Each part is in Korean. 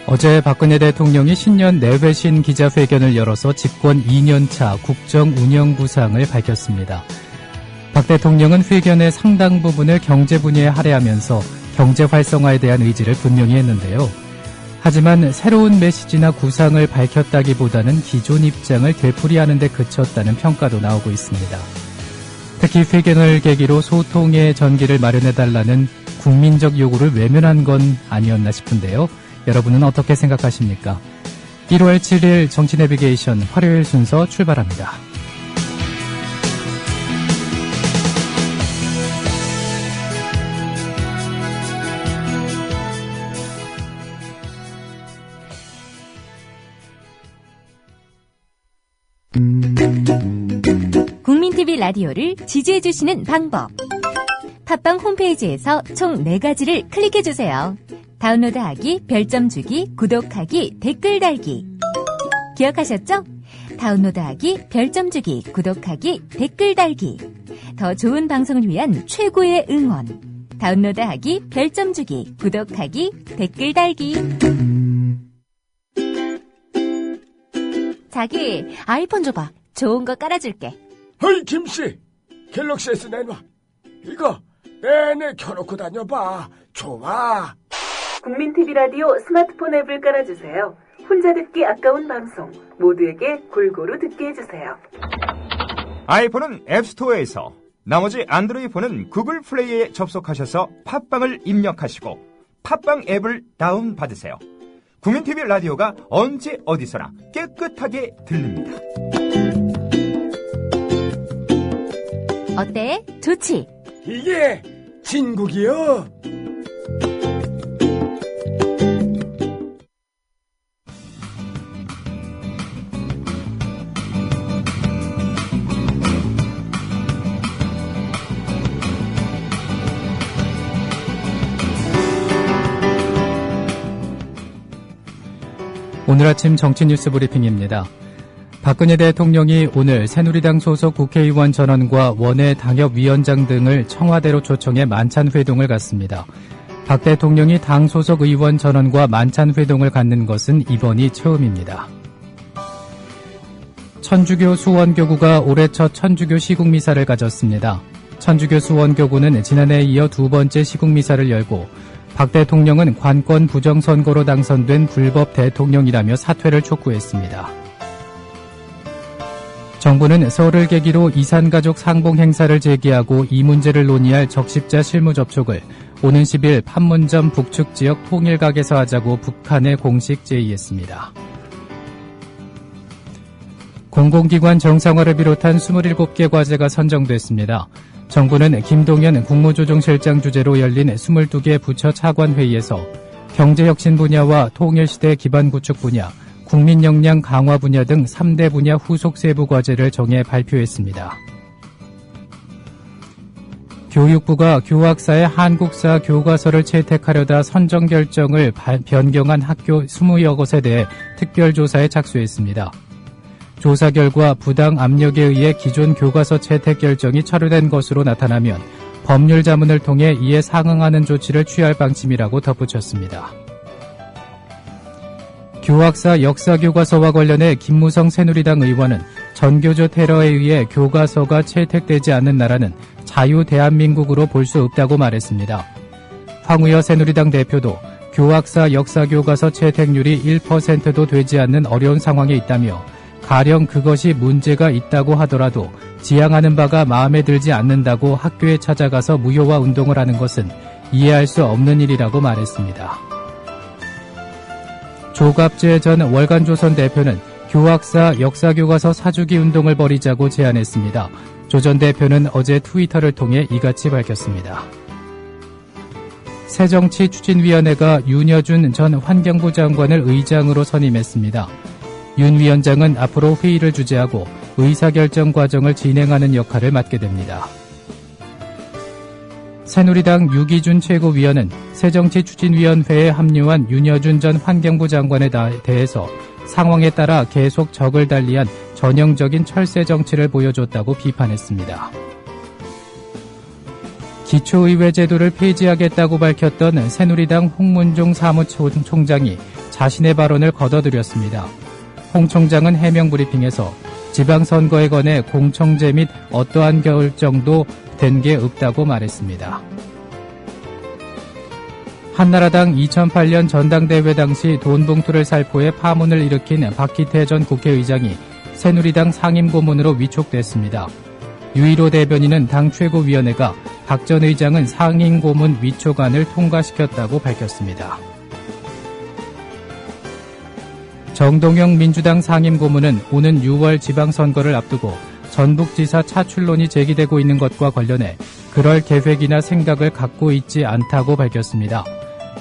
어제 박근혜 대통령이 신년 내외신 기자회견을 열어서 집권 2년차 국정운영부상을 밝혔습니다. 박 대통령은 회견의 상당 부분을 경제 분야에 할애하면서 경제 활성화에 대한 의지를 분명히 했는데요. 하지만 새로운 메시지나 구상을 밝혔다기보다는 기존 입장을 되풀이하는 데 그쳤다는 평가도 나오고 있습니다. 특히 회견을 계기로 소통의 전기를 마련해달라는 국민적 요구를 외면한 건 아니었나 싶은데요. 여러분은 어떻게 생각하십니까? 1월 7일 정치 내비게이션 화요일 순서 출발합니다. 국민TV 라디오를 지지해주시는 방법. 팟빵 홈페이지에서 총 4가지를 클릭해주세요. 다운로드하기, 별점 주기, 구독하기, 댓글 달기. 기억하셨죠? 다운로드하기, 별점 주기, 구독하기, 댓글 달기. 더 좋은 방송을 위한 최고의 응원. 다운로드하기, 별점 주기, 구독하기, 댓글 달기. 자기, 아이폰 줘봐. 좋은 거 깔아줄게. 어이 김씨, 갤럭시 S 내놔. 이거 내내 켜놓고 다녀봐. 좋아. 국민TV 라디오 스마트폰 앱을 깔아주세요. 혼자 듣기 아까운 방송 모두에게 골고루 듣게 해주세요. 아이폰은 앱스토어에서, 나머지 안드로이드 폰은 구글 플레이에 접속하셔서 팟빵을 입력하시고 팟빵 앱을 다운받으세요. 국민TV 라디오가 언제 어디서나 깨끗하게 들립니다. 어때? 좋지? 이게 진국이요. 오늘 아침 정치뉴스 브리핑입니다. 박근혜 대통령이 오늘 새누리당 소속 국회의원 전원과 원외 당협위원장 등을 청와대로 초청해 만찬회동을 갖습니다. 박 대통령이 당 소속 의원 전원과 만찬회동을 갖는 것은 이번이 처음입니다. 천주교 수원교구가 올해 첫 천주교 시국미사를 가졌습니다. 천주교 수원교구는 지난해에 이어 두 번째 시국미사를 열고 박 대통령은 관권 부정선거로 당선된 불법 대통령이라며 사퇴를 촉구했습니다. 정부는 설을 계기로 이산가족 상봉 행사를 제기하고 이 문제를 논의할 적십자 실무 접촉을 오는 10일 판문점 북측 지역 통일각에서 하자고 북한에 공식 제의했습니다. 공공기관 정상화를 비롯한 27개 과제가 선정됐습니다. 정부는 김동연 국무조정실장 주재로 열린 22개 부처 차관회의에서 경제혁신 분야와 통일시대 기반 구축 분야, 국민 역량 강화 분야 등 3대 분야 후속 세부 과제를 정해 발표했습니다. 교육부가 교학사의 한국사 교과서를 채택하려다 선정 결정을 변경한 학교 20여 곳에 대해 특별조사에 착수했습니다. 조사 결과 부당 압력에 의해 기존 교과서 채택 결정이 철회된 것으로 나타나면 법률 자문을 통해 이에 상응하는 조치를 취할 방침이라고 덧붙였습니다. 교학사 역사교과서와 관련해 김무성 새누리당 의원은 전교조 테러에 의해 교과서가 채택되지 않는 나라는 자유 대한민국으로 볼 수 없다고 말했습니다. 황우여 새누리당 대표도 교학사 역사교과서 채택률이 1%도 되지 않는 어려운 상황에 있다며 가령 그것이 문제가 있다고 하더라도 지향하는 바가 마음에 들지 않는다고 학교에 찾아가서 무효화 운동을 하는 것은 이해할 수 없는 일이라고 말했습니다. 조갑재 전 월간조선 대표는 교학사 역사교과서 사주기 운동을 벌이자고 제안했습니다. 조 전 대표는 어제 트위터를 통해 이같이 밝혔습니다. 새정치추진위원회가 윤여준 전 환경부 장관을 의장으로 선임했습니다. 윤 위원장은 앞으로 회의를 주재하고 의사결정 과정을 진행하는 역할을 맡게 됩니다. 새누리당 유기준 최고위원은 새정치추진위원회에 합류한 윤여준 전 환경부 장관에 대해서 상황에 따라 계속 적을 달리한 전형적인 철새 정치를 보여줬다고 비판했습니다. 기초의회 제도를 폐지하겠다고 밝혔던 새누리당 홍문종 사무총장이 자신의 발언을 거둬들였습니다. 홍 총장은 해명 브리핑에서 지방선거에 관해 공청제 및 어떠한 결정도 된 게 없다고 말했습니다. 한나라당 2008년 전당대회 당시 돈 봉투를 살포해 파문을 일으킨 박기태 전 국회의장이 새누리당 상임고문으로 위촉됐습니다. 유일호 대변인은 당 최고위원회가 박 전 의장은 상임고문 위촉안을 통과시켰다고 밝혔습니다. 정동영 민주당 상임고문은 오는 6월 지방선거를 앞두고 전북지사 차출론이 제기되고 있는 것과 관련해 그럴 계획이나 생각을 갖고 있지 않다고 밝혔습니다.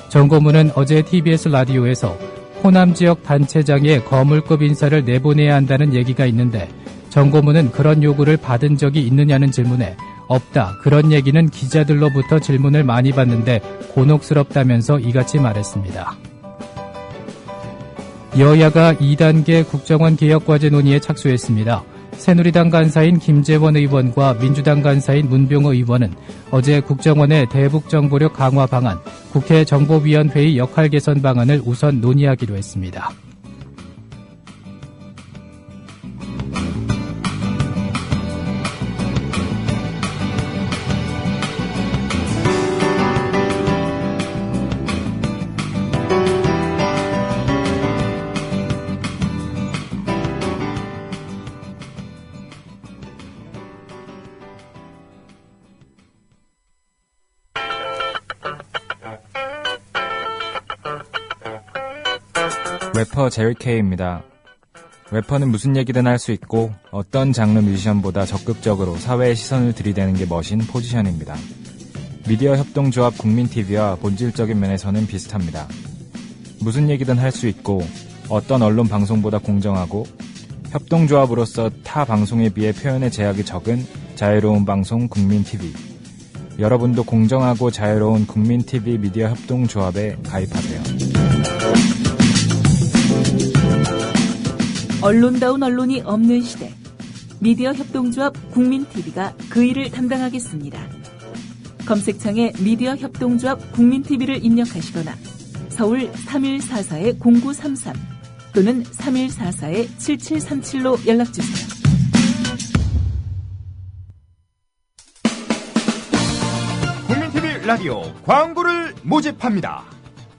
정 고문은 어제 TBS 라디오에서 호남 지역 단체장의 거물급 인사를 내보내야 한다는 얘기가 있는데 정 고문은 그런 요구를 받은 적이 있느냐는 질문에 없다. 그런 얘기는 기자들로부터 질문을 많이 받는데 곤혹스럽다면서 이같이 말했습니다. 여야가 2단계 국정원 개혁과제 논의에 착수했습니다. 새누리당 간사인 김재원 의원과 민주당 간사인 문병호 의원은 어제 국정원의 대북 정보력 강화 방안, 국회 정보위원회의 역할 개선 방안을 우선 논의하기로 했습니다. 래퍼 제리케이입니다. 래퍼는 무슨 얘기든 할 수 있고 어떤 장르 뮤지션보다 적극적으로 사회의 시선을 들이대는 게 멋인 포지션입니다. 미디어 협동조합 국민TV와 본질적인 면에서는 비슷합니다. 무슨 얘기든 할 수 있고 어떤 언론 방송보다 공정하고 협동조합으로서 타 방송에 비해 표현의 제약이 적은 자유로운 방송 국민TV. 여러분도 공정하고 자유로운 국민TV 미디어 협동조합에 가입하세요. 언론다운 언론이 없는 시대, 미디어 협동조합 국민TV가 그 일을 담당하겠습니다. 검색창에 미디어 협동조합 국민TV를 입력하시거나 서울 3144-0933 또는 3144-7737로 연락주세요. 국민TV 라디오 광고를 모집합니다.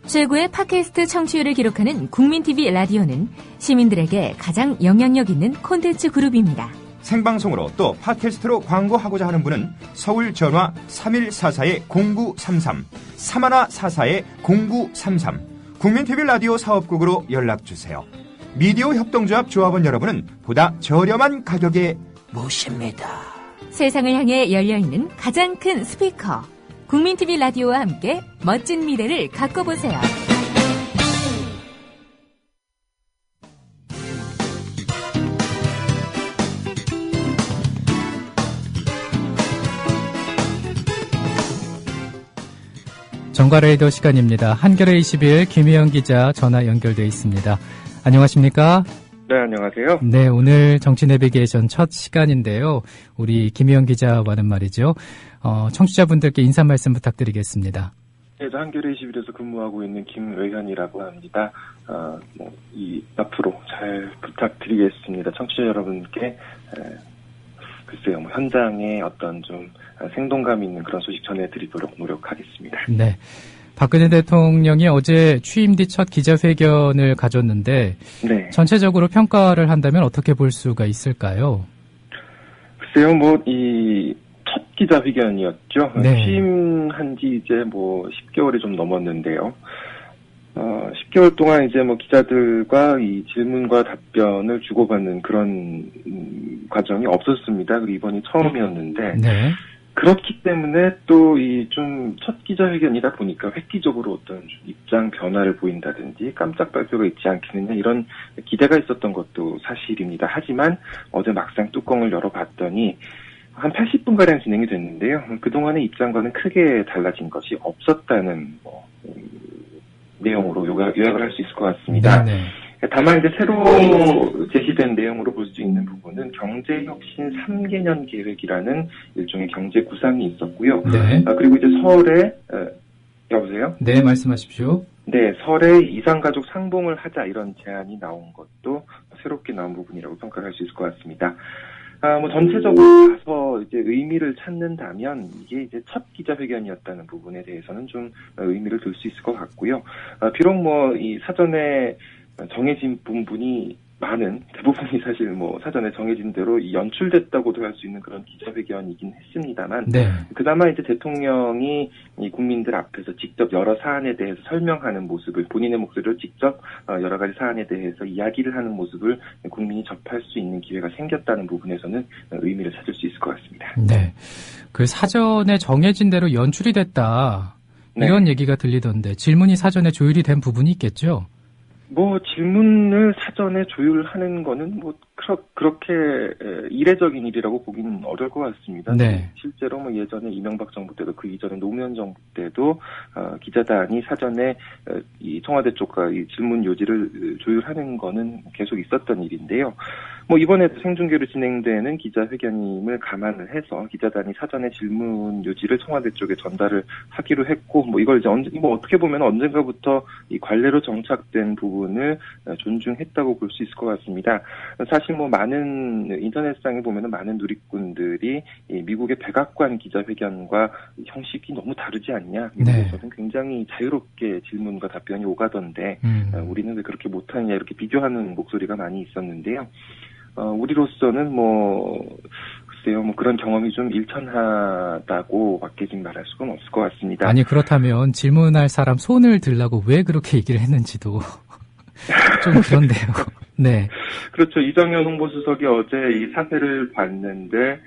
최고의 팟캐스트 청취율을 기록하는 국민TV 라디오는 시민들에게 가장 영향력 있는 콘텐츠 그룹입니다. 생방송으로 또 팟캐스트로 광고하고자 하는 분은 서울 전화 3144-0933, 3144-0933 국민TV 라디오 사업국으로 연락주세요. 미디어 협동조합 조합원 여러분은 보다 저렴한 가격에 모십니다. 세상을 향해 열려있는 가장 큰 스피커 국민TV 라디오와 함께 멋진 미래를 갖고 보세요. 정가레이더 시간입니다. 한겨레 20일 김혜영 기자 전화 연결돼 있습니다. 안녕하십니까? 네, 안녕하세요. 네, 오늘 정치 내비게이션 첫 시간인데요. 우리 김혜영 기자와는 말이죠. 청취자분들께 인사 말씀 부탁드리겠습니다. 네, 저 한겨레 21에서 근무하고 있는 김외현이라고 합니다. 앞으로 잘 부탁드리겠습니다. 청취자 여러분께, 글쎄요, 현장에 어떤 좀 생동감 있는 그런 소식 전해드리도록 노력하겠습니다. 네. 박근혜 대통령이 어제 취임 뒤 첫 기자회견을 가졌는데, 네. 전체적으로 평가를 한다면 어떻게 볼 수가 있을까요? 글쎄요, 첫 기자회견이었죠. 네. 취임한 지 이제 10개월이 좀 넘었는데요. 10개월 동안 이제 기자들과 이 질문과 답변을 주고받는 그런 과정이 없었습니다. 그리고 이번이 처음이었는데. 네. 그렇기 때문에 또 좀 첫 기자회견이다 보니까 획기적으로 어떤 입장 변화를 보인다든지 깜짝 발표가 있지 않겠느냐 이런 기대가 있었던 것도 사실입니다. 하지만 어제 막상 뚜껑을 열어봤더니 한 80분가량 진행이 됐는데요. 그동안의 입장과는 크게 달라진 것이 없었다는 내용으로 요약을 할 수 있을 것 같습니다. 네네. 다만 이제 새로 제시된 내용으로 볼 수 있는 부분은 경제혁신 3개년 계획이라는 일종의 경제 구상이 있었고요. 네. 그리고 이제 여보세요? 네, 말씀하십시오. 네, 설에 이상가족 상봉을 하자 이런 제안이 나온 것도 새롭게 나온 부분이라고 평가를 할 수 있을 것 같습니다. 전체적으로 봐서 이제 의미를 찾는다면 이게 이제 첫 기자회견이었다는 부분에 대해서는 좀 의미를 둘 수 있을 것 같고요. 비록 이 사전에 정해진 부분이 대부분이 사실 사전에 정해진 대로 연출됐다고도 할 수 있는 그런 기자회견이긴 했습니다만, 네. 그나마 이제 대통령이 이 국민들 앞에서 직접 여러 사안에 대해서 설명하는 모습을, 본인의 목소리로 직접 여러 가지 사안에 대해서 이야기를 하는 모습을 국민이 접할 수 있는 기회가 생겼다는 부분에서는 의미를 찾을 수 있을 것 같습니다. 네. 그 사전에 정해진 대로 연출이 됐다. 이런 얘기가 들리던데 질문이 사전에 조율이 된 부분이 있겠죠? 질문을 사전에 조율하는 거는 그렇게 이례적인 일이라고 보기는 어려울 것 같습니다. 네. 실제로 예전에 이명박 정부 때도 그 이전에 노무현 정부 때도 기자단이 사전에 이 청와대 쪽과 이 질문 요지를 조율하는 거는 계속 있었던 일인데요. 이번에도 생중계로 진행되는 기자회견임을 감안을 해서 기자단이 사전에 질문 요지를 청와대 쪽에 전달을 하기로 했고, 이걸 이제 어떻게 보면 언젠가부터 이 관례로 정착된 부분을 존중했다고 볼 수 있을 것 같습니다. 사실 많은 인터넷상에 보면은 많은 누리꾼들이 이 미국의 백악관 기자회견과 형식이 너무 다르지 않냐, 미국에서는 굉장히 자유롭게 질문과 답변이 오가던데 우리는 왜 그렇게 못하느냐 이렇게 비교하는 목소리가 많이 있었는데요. 우리로서는 글쎄요, 그런 경험이 좀 일천하다고 밖에 지금 말할 수가 없을 것 같습니다. 아니, 그렇다면 질문할 사람 손을 들라고 왜 그렇게 얘기를 했는지도 좀 그런데요. 네. 그렇죠. 이정현 홍보수석이 어제 이 사태를 봤는데,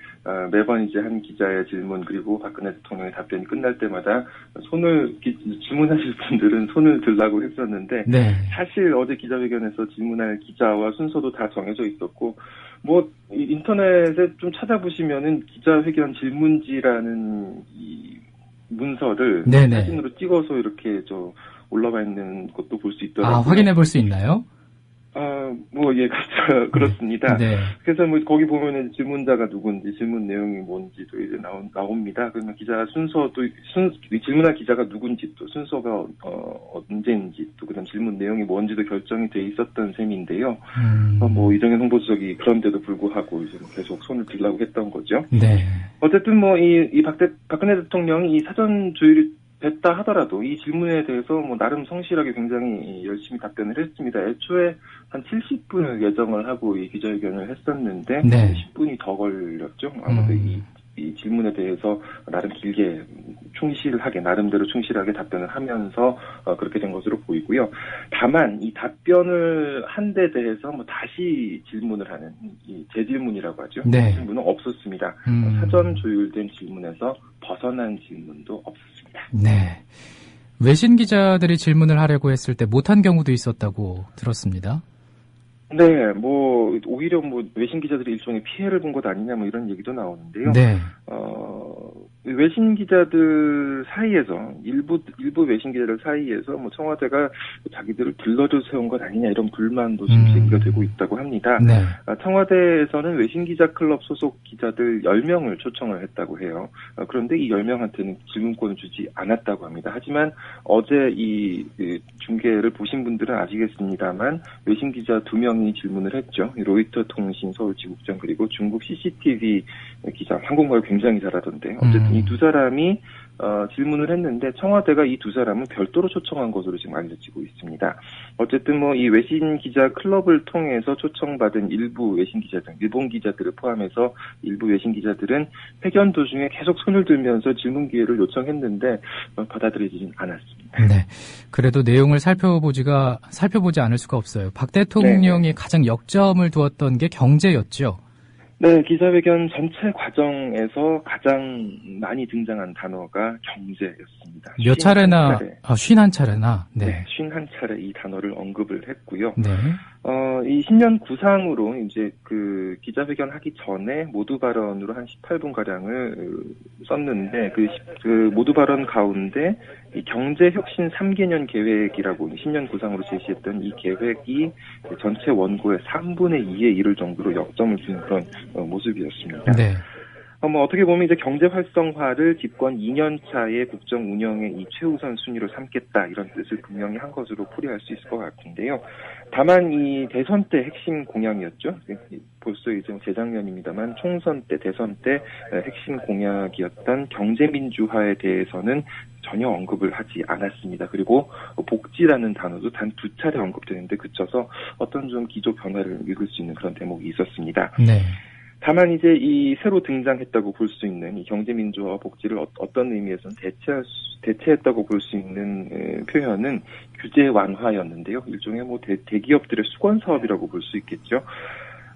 매번 이제 한 기자의 질문, 그리고 박근혜 대통령의 답변이 끝날 때마다 질문하실 분들은 손을 들라고 했었는데, 네. 사실 어제 기자회견에서 질문할 기자와 순서도 다 정해져 있었고, 인터넷에 좀 찾아보시면은 기자회견 질문지라는 이 문서를 네네. 사진으로 찍어서 이렇게 올라와 있는 것도 볼 수 있더라고요. 확인해 볼 수 있나요? 그렇죠. 그렇습니다. 네. 그래서 거기 보면은 질문자가 누군지, 질문 내용이 뭔지도 이제 나옵니다. 그러면 기자 순서도, 질문할 기자가 누군지, 또 순서가, 언제인지, 또 그다음 질문 내용이 뭔지도 결정이 돼 있었던 셈인데요. 이정현 홍보수석이 그런데도 불구하고 이제 계속 손을 들라고 했던 거죠. 네. 어쨌든 박근혜 대통령이 이 사전 조율이 됐다 하더라도 이 질문에 대해서 나름 성실하게 굉장히 열심히 답변을 했습니다. 애초에 한 70분을 예정을 하고 이 기자회견을 했었는데, 네. 10분이 더 걸렸죠. 아무래도 이 질문에 대해서 나름 길게 나름대로 충실하게 답변을 하면서 그렇게 된 것으로 보이고요. 다만 이 답변을 한 데 대해서 다시 질문을 하는 이 재질문이라고 하죠. 네. 질문은 없었습니다. 사전 조율된 질문에서 벗어난 질문도 없었습니다. 네. 외신 기자들이 질문을 하려고 했을 때 못한 경우도 있었다고 들었습니다. 네, 오히려 외신 기자들이 일종의 피해를 본 것 아니냐 이런 얘기도 나오는데요. 네. 외신 기자들 사이에서 일부 외신 기자들 사이에서 청와대가 자기들을 들러져 세운 것 아니냐 이런 불만도 지금 제기가 되고 있다고 합니다. 네. 청와대에서는 외신 기자 클럽 소속 기자들 10명을 초청을 했다고 해요. 그런데 이 10명한테는 질문권을 주지 않았다고 합니다. 하지만 어제 이 중계를 보신 분들은 아시겠습니다만 외신 기자 2명이 질문을 했죠. 로이터 통신 서울지국장 그리고 중국 CCTV 기자, 한국말 굉장히 잘하던데 어쨌든 이 두 사람이 질문을 했는데 청와대가 이 두 사람은 별도로 초청한 것으로 지금 알려지고 있습니다. 어쨌든 이 외신 기자 클럽을 통해서 초청받은 일부 외신 기자들, 일본 기자들을 포함해서 일부 외신 기자들은 회견 도중에 계속 손을 들면서 질문 기회를 요청했는데 받아들여지진 않았습니다. 네. 그래도 내용을 살펴보지 않을 수가 없어요. 박 대통령이 가장 역점을 두었던 게 경제였죠. 네, 기자회견 전체 과정에서 가장 많이 등장한 단어가 경제였습니다. 몇 차례나, 51차례나, 네. 네, 51차례 이 단어를 언급을 했고요. 네. 이 신년 구상으로 이제 그 기자회견 하기 전에 모두 발언으로 한 18분가량을 썼는데 그 모두 발언 가운데 이 경제혁신 3개년 계획이라고 신년 구상으로 제시했던 이 계획이 전체 원고의 3분의 2에 이를 정도로 역점을 준 그런 모습이었습니다. 네. 어떻게 보면 이제 경제 활성화를 집권 2년 차의 국정 운영의 이 최우선 순위로 삼겠다 이런 뜻을 분명히 한 것으로 풀이할 수 있을 것 같은데요. 다만 이 대선 때 핵심 공약이었죠. 벌써 이제 재작년입니다만 총선 때 대선 때 핵심 공약이었던 경제민주화에 대해서는 전혀 언급을 하지 않았습니다. 그리고 복지라는 단어도 단 2차례 언급되는데 그쳐서 어떤 좀 기조 변화를 읽을 수 있는 그런 대목이 있었습니다. 네. 다만 이제 이 새로 등장했다고 볼 수 있는 이 경제민주화 복지를 어떤 의미에서는 대체했다고 볼 수 있는 표현은 규제 완화였는데요. 일종의 대기업들의 수건 사업이라고 볼 수 있겠죠.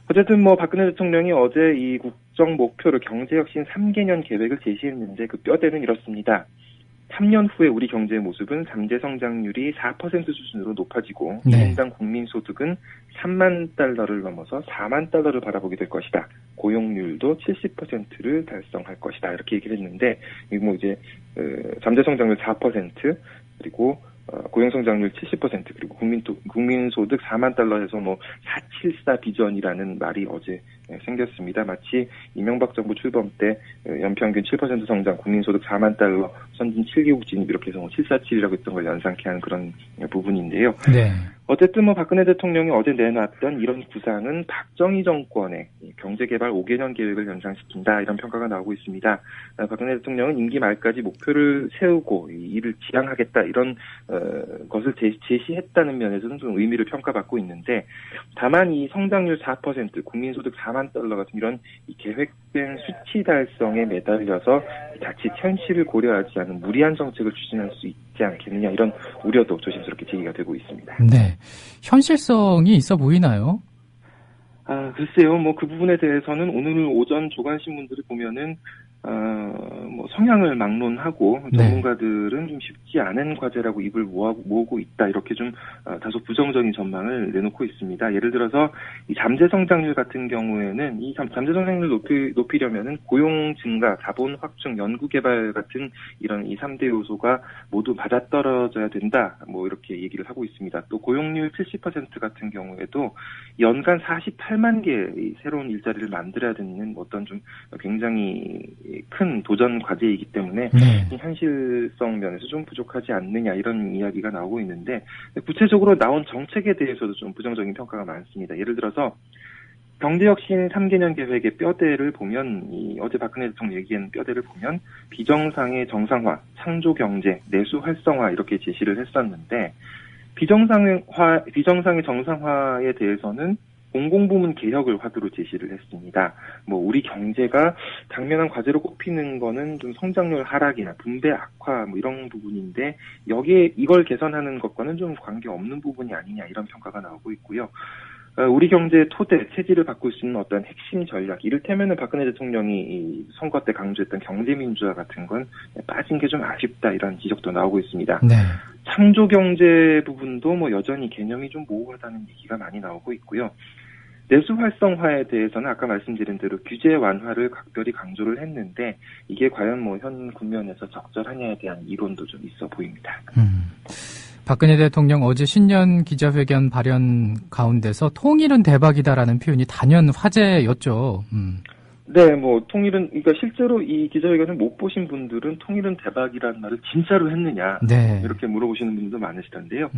어쨌든 박근혜 대통령이 어제 이 국정 목표를 경제혁신 3개년 계획을 제시했는데 그 뼈대는 이렇습니다. 3년 후에 우리 경제의 모습은 잠재 성장률이 4% 수준으로 높아지고 인당 국민소득은 3만 달러를 넘어서 4만 달러를 바라보게 될 것이다. 고용률도 70%를 달성할 것이다. 이렇게 얘기를 했는데 이제 잠재 성장률 4% 그리고 고용성장률 70% 그리고 국민소득 4만 달러 해서 474 비전이라는 말이 어제 생겼습니다. 마치 이명박 정부 출범 때 연평균 7% 성장, 국민소득 4만 달러, 선진 7개국 진입 이렇게 해서 747이라고 했던 걸 연상케 하는 그런 부분인데요. 네. 어쨌든 박근혜 대통령이 어제 내놨던 이런 구상은 박정희 정권의 경제개발 5개년 계획을 연상시킨다 이런 평가가 나오고 있습니다. 박근혜 대통령은 임기 말까지 목표를 세우고 이를 지향하겠다 이런 것을 제시했다는 면에서는 좀 의미를 평가받고 있는데 다만 이 성장률 4%, 국민소득 4만 달러 같은 이런 이 계획된 수치 달성에 매달려서 자칫 현실을 고려하지 않은 무리한 정책을 추진할 수 있지 않겠느냐 이런 우려도 조심스럽게 제기가 되고 있습니다. 네, 현실성이 있어 보이나요? 글쎄요, 그 부분에 대해서는 오늘 오전 조간신문들을 보면은 성향을 막론하고 전문가들은 좀 쉽지 않은 과제라고 입을 모으고 있다 이렇게 좀 다소 부정적인 전망을 내놓고 있습니다. 예를 들어서 이 잠재 성장률 같은 경우에는 이 잠재 성장률 높이려면은 고용 증가, 자본 확충, 연구 개발 같은 이런 이 3대 요소가 모두 맞아떨어져야 된다. 이렇게 얘기를 하고 있습니다. 또 고용률 70% 같은 경우에도 연간 48만 개의 새로운 일자리를 만들어야 되는 어떤 좀 굉장히 큰 도전 과제이기 때문에 현실성 면에서 좀 부족하지 않느냐 이런 이야기가 나오고 있는데 구체적으로 나온 정책에 대해서도 좀 부정적인 평가가 많습니다. 예를 들어서 경제혁신 3개년 계획의 뼈대를 보면 어제 박근혜 대통령 얘기한 뼈대를 보면 비정상의 정상화, 창조경제, 내수 활성화 이렇게 제시를 했었는데 비정상의 정상화에 대해서는 공공부문 개혁을 화두로 제시를 했습니다. 우리 경제가 당면한 과제로 꼽히는 거는 좀 성장률 하락이나 분배 악화 이런 부분인데 여기에 이걸 개선하는 것과는 좀 관계없는 부분이 아니냐 이런 평가가 나오고 있고요. 우리 경제의 토대, 체질을 바꿀 수 있는 어떤 핵심 전략, 이를테면은 박근혜 대통령이 선거 때 강조했던 경제민주화 같은 건 빠진 게 좀 아쉽다 이런 지적도 나오고 있습니다. 네. 창조경제 부분도 여전히 개념이 좀 모호하다는 얘기가 많이 나오고 있고요. 내수 활성화에 대해서는 아까 말씀드린 대로 규제 완화를 각별히 강조를 했는데 이게 과연 현 국면에서 적절하냐에 대한 이론도 좀 있어 보입니다. 박근혜 대통령 어제 신년 기자회견 발언 가운데서 통일은 대박이다라는 표현이 단연 화제였죠. 네, 통일은, 그러니까 실제로 이 기자회견을 못 보신 분들은 통일은 대박이라는 말을 진짜로 했느냐. 네. 이렇게 물어보시는 분들도 많으시던데요.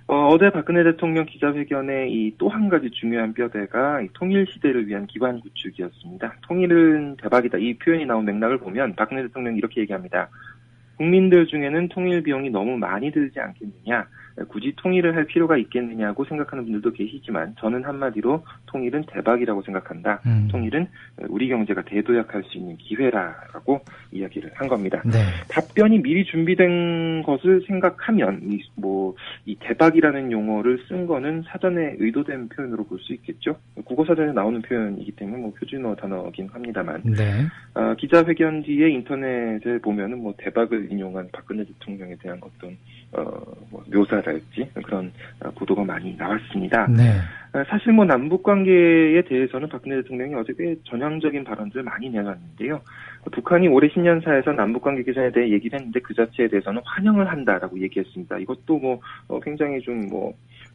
어제 박근혜 대통령 기자회견의 이 또 한 가지 중요한 뼈대가 이 통일 시대를 위한 기반 구축이었습니다. 통일은 대박이다. 이 표현이 나온 맥락을 보면 박근혜 대통령이 이렇게 얘기합니다. 국민들 중에는 통일 비용이 너무 많이 들지 않겠느냐, 굳이 통일을 할 필요가 있겠느냐고 생각하는 분들도 계시지만 저는 한마디로 통일은 대박이라고 생각한다. 통일은 우리 경제가 대도약할 수 있는 기회라고 이야기를 한 겁니다. 네. 답변이 미리 준비된 것을 생각하면 이 대박이라는 용어를 쓴 거는 사전에 의도된 표현으로 볼 수 있겠죠. 국어사전에 나오는 표현이기 때문에 표준어 단어긴 합니다만 네. 기자회견 뒤에 인터넷에 보면은 대박을 인용한 박근혜 대통령에 대한 어떤 묘사랄지 그런 보도가 많이 나왔습니다. 네. 사실 남북 관계에 대해서는 박근혜 대통령이 어제 꽤 전향적인 발언들을 많이 내놨는데요. 북한이 올해 신년사에서 남북 관계 개선에 대해 얘기를 했는데 그 자체에 대해서는 환영을 한다라고 얘기했습니다. 이것도 굉장히 좀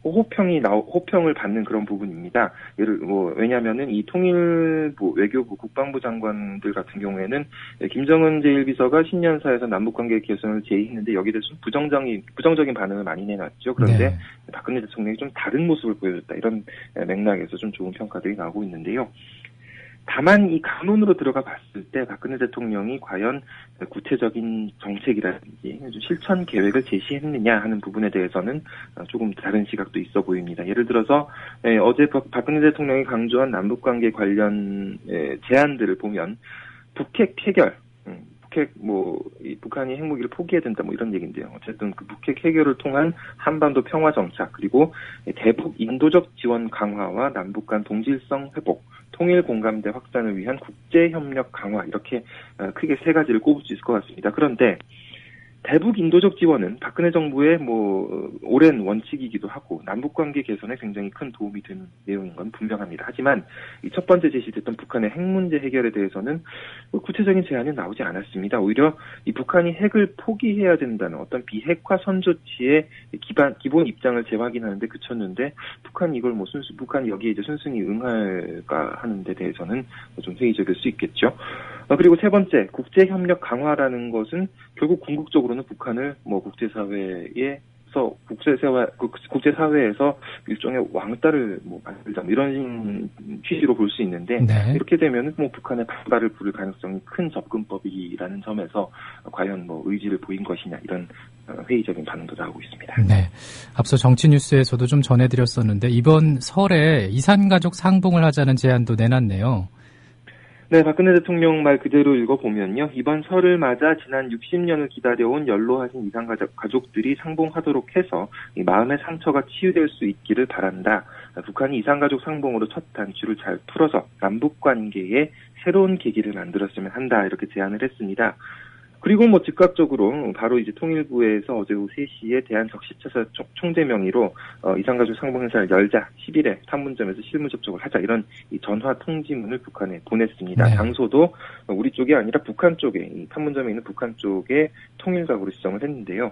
호평을 받는 그런 부분입니다. 왜냐면은 이 통일부, 외교부, 국방부 장관들 같은 경우에는 김정은 제1비서가 신년사에서 남북관계 개선을 제의했는데 여기에 대해서 부정적인 반응을 많이 내놨죠. 그런데 네. 박근혜 대통령이 좀 다른 모습을 보여줬다. 이런 맥락에서 좀 좋은 평가들이 나오고 있는데요. 다만 이 간론으로 들어가 봤을 때 박근혜 대통령이 과연 구체적인 정책이라든지 실천 계획을 제시했느냐 하는 부분에 대해서는 조금 다른 시각도 있어 보입니다. 예를 들어서 어제 박근혜 대통령이 강조한 남북관계 관련 제안들을 보면 북핵 해결, 북한이 핵무기를 포기해야 된다, 이런 얘기인데요. 어쨌든 그 북핵 해결을 통한 한반도 평화 정착, 그리고 대북 인도적 지원 강화와 남북 간 동질성 회복, 통일 공감대 확산을 위한 국제 협력 강화, 이렇게 크게 세 가지를 꼽을 수 있을 것 같습니다. 그런데 대북 인도적 지원은 박근혜 정부의 오랜 원칙이기도 하고 남북관계 개선에 굉장히 큰 도움이 되는 내용인 건 분명합니다. 하지만 이 첫 번째 제시됐던 북한의 핵 문제 해결에 대해서는 구체적인 제안이 나오지 않았습니다. 오히려 이 북한이 핵을 포기해야 된다는 어떤 비핵화 선조치의 기본 입장을 재확인하는데 그쳤는데 북한이 여기에 이제 순순히 응할까 하는 데 대해서는 좀 회의적일 수 있겠죠. 그리고 세 번째, 국제협력 강화라는 것은 결국 궁극적으로는 북한을 국제사회에서 일종의 왕따를 만들자, 이런 취지로 볼 수 있는데, 네. 이렇게 되면은 북한의 반발을 부를 가능성이 큰 접근법이라는 점에서 과연 의지를 보인 것이냐, 이런 회의적인 반응도 나오고 있습니다. 네. 앞서 정치 뉴스에서도 좀 전해드렸었는데 이번 설에 이산가족 상봉을 하자는 제안도 내놨네요. 네, 박근혜 대통령 말 그대로 읽어보면요. 이번 설을 맞아 지난 60년을 기다려온 연로하신 이산가족들이 상봉하도록 해서 이 마음의 상처가 치유될 수 있기를 바란다. 북한이 이산가족 상봉으로 첫 단추를 잘 풀어서 남북관계에 새로운 계기를 만들었으면 한다. 이렇게 제안을 했습니다. 그리고 즉각적으로 바로 이제 통일부에서 어제 오후 3시에 대한적시차사 총재 명의로 이산가족 상봉 행사를 열자, 10일에 판문점에서 실무 접촉을 하자, 이런 이 전화 통지문을 북한에 보냈습니다. 네. 장소도 우리 쪽이 아니라 북한 쪽에, 이 판문점에 있는 북한 쪽에 통일각으로 지정을 했는데요.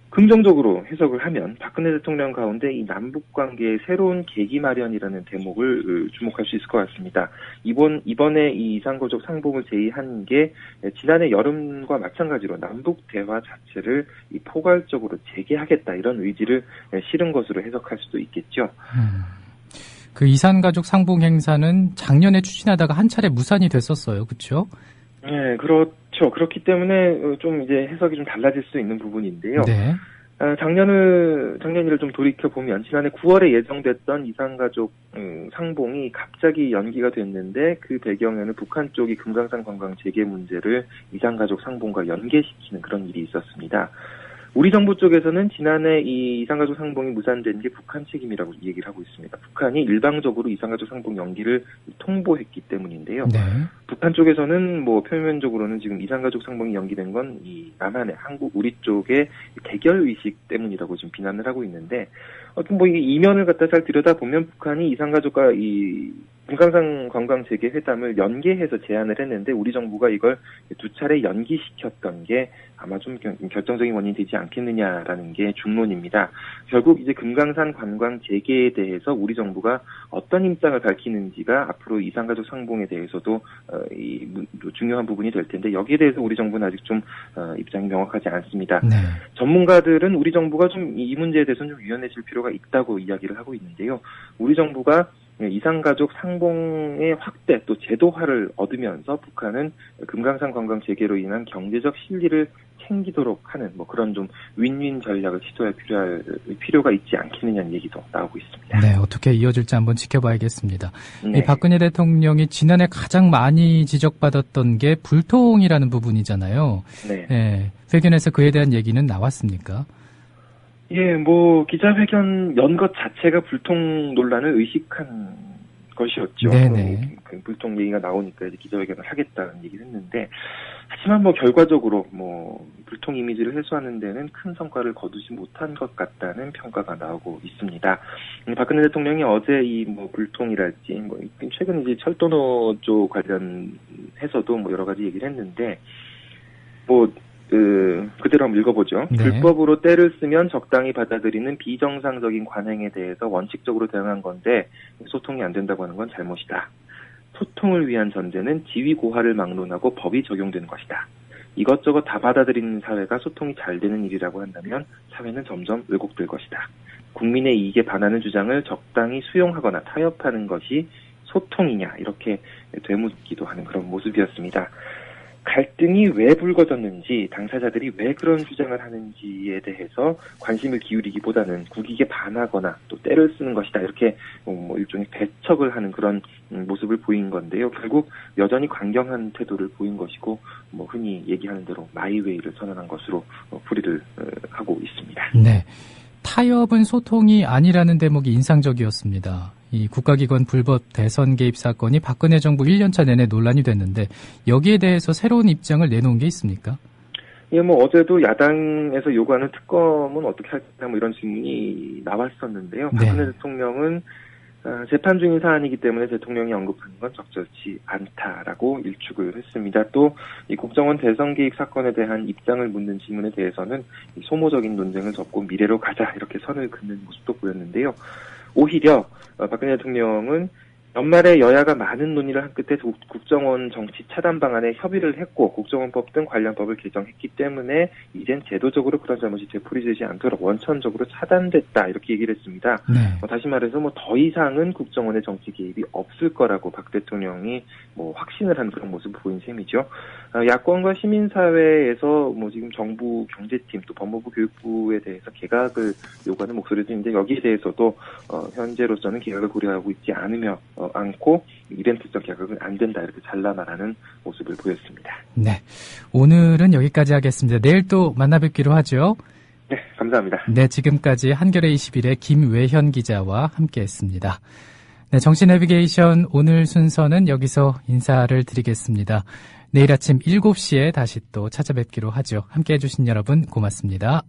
긍정적으로 해석을 하면 박근혜 대통령 가운데 이 남북관계의 새로운 계기 마련이라는 대목을 주목할 수 있을 것 같습니다. 이번에 이 이산가족 상봉을 제의한 게 지난해 여름과 마찬가지로 남북 대화 자체를 포괄적으로 재개하겠다, 이런 의지를 실은 것으로 해석할 수도 있겠죠. 그 이산가족 상봉 행사는 작년에 추진하다가 한 차례 무산이 됐었어요, 그렇죠? 네, 그렇죠. 그렇기 때문에 좀 이제 해석이 좀 달라질 수 있는 부분인데요. 네. 작년을 좀 돌이켜보면 지난해 9월에 예정됐던 이산가족 상봉이 갑자기 연기가 됐는데 그 배경에는 북한 쪽이 금강산 관광 재개 문제를 이산가족 상봉과 연계시키는 그런 일이 있었습니다. 우리 정부 쪽에서는 지난해 이 이산가족 상봉이 무산된 게 북한 책임이라고 얘기를 하고 있습니다. 북한이 일방적으로 이산가족 상봉 연기를 통보했기 때문인데요. 네. 북한 쪽에서는 표면적으로는 지금 이산가족 상봉이 연기된 건 이 남한의 우리 쪽의 대결 의식 때문이라고 지금 비난을 하고 있는데, 이 이면을 갖다 잘 들여다보면 북한이 이산가족과 이 금강산 관광 재개 회담을 연계해서 제안을 했는데 우리 정부가 이걸 두 차례 연기시켰던 게 아마 좀 결정적인 원인이 되지 않겠느냐라는 게 중론입니다. 결국 이제 금강산 관광 재개에 대해서 우리 정부가 어떤 입장을 밝히는지가 앞으로 이산가족 상봉에 대해서도 중요한 부분이 될 텐데, 여기에 대해서 우리 정부는 아직 좀 입장이 명확하지 않습니다. 네. 전문가들은 우리 정부가 좀 이 문제에 대해서는 좀 유연해질 필요가 있다고 이야기를 하고 있는데요. 우리 정부가 이산가족 상봉의 확대 또 제도화를 얻으면서 북한은 금강산 관광 재개로 인한 경제적 실리를 챙기도록 하는 그런 좀 윈윈 전략을 시도할 필요가 있지 않겠느냐는 얘기도 나오고 있습니다. 네, 어떻게 이어질지 한번 지켜봐야겠습니다. 네. 이 박근혜 대통령이 지난해 가장 많이 지적받았던 게 불통이라는 부분이잖아요. 네. 네, 회견에서 그에 대한 얘기는 나왔습니까? 예, 기자회견 연 것 자체가 불통 논란을 의식한 것이었죠. 네네. 그 불통 얘기가 나오니까 이제 기자회견을 하겠다는 얘기를 했는데, 하지만 결과적으로 불통 이미지를 해소하는 데는 큰 성과를 거두지 못한 것 같다는 평가가 나오고 있습니다. 박근혜 대통령이 어제 이 불통이랄지 최근 이제 철도노조 관련해서도 여러 가지 얘기를 했는데, 그대로 한번 읽어보죠. 네. 불법으로 때를 쓰면 적당히 받아들이는 비정상적인 관행에 대해서 원칙적으로 대응한 건데 소통이 안 된다고 하는 건 잘못이다. 소통을 위한 전제는 지위 고하를 막론하고 법이 적용되는 것이다. 이것저것 다 받아들이는 사회가 소통이 잘 되는 일이라고 한다면 사회는 점점 왜곡될 것이다. 국민의 이익에 반하는 주장을 적당히 수용하거나 타협하는 것이 소통이냐 이렇게 되묻기도 하는 그런 모습이었습니다. 갈등이 왜 불거졌는지 당사자들이 왜 그런 주장을 하는지에 대해서 관심을 기울이기보다는 국익에 반하거나 또 때를 쓰는 것이다 이렇게 일종의 배척을 하는 그런 모습을 보인 건데요. 결국 여전히 강경한 태도를 보인 것이고 흔히 얘기하는 대로 마이웨이를 선언한 것으로 풀이를 하고 있습니다. 네, 타협은 소통이 아니라는 대목이 인상적이었습니다. 이 국가기관 불법 대선 개입 사건이 박근혜 정부 1년차 내내 논란이 됐는데 여기에 대해서 새로운 입장을 내놓은 게 있습니까? 예, 어제도 야당에서 요구하는 특검은 어떻게 할까 이런 질문이 나왔었는데요. 네. 박근혜 대통령은 재판 중인 사안이기 때문에 대통령이 언급하는 건 적절치 않다라고 일축을 했습니다. 또 이 국정원 대선 개입 사건에 대한 입장을 묻는 질문에 대해서는 소모적인 논쟁을 접고 미래로 가자 이렇게 선을 긋는 모습도 보였는데요. 오히려 박근혜 대통령은 연말에 여야가 많은 논의를 한 끝에 국정원 정치 차단 방안에 협의를 했고 국정원법 등 관련 법을 개정했기 때문에 이젠 제도적으로 그런 잘못이 되풀이되지 않도록 원천적으로 차단됐다 이렇게 얘기를 했습니다. 네. 다시 말해서 더 이상은 국정원의 정치 개입이 없을 거라고 박 대통령이 확신을 한 그런 모습을 보인 셈이죠. 야권과 시민사회에서 지금 정부 경제팀 또 법무부 교육부에 대해서 개각을 요구하는 목소리도 있는데 여기에 대해서도 현재로서는 개각을 고려하고 있지 않고 이벤트적 개각은 안 된다 이렇게 잘라 말하는 모습을 보였습니다. 네, 오늘은 여기까지 하겠습니다. 내일 또 만나뵙기로 하죠. 네, 감사합니다. 네, 지금까지 한겨레 21의 김외현 기자와 함께했습니다. 네, 정치 내비게이션 오늘 순서는 여기서 인사를 드리겠습니다. 내일 아침 7시에 다시 또 찾아뵙기로 하죠. 함께해 주신 여러분 고맙습니다.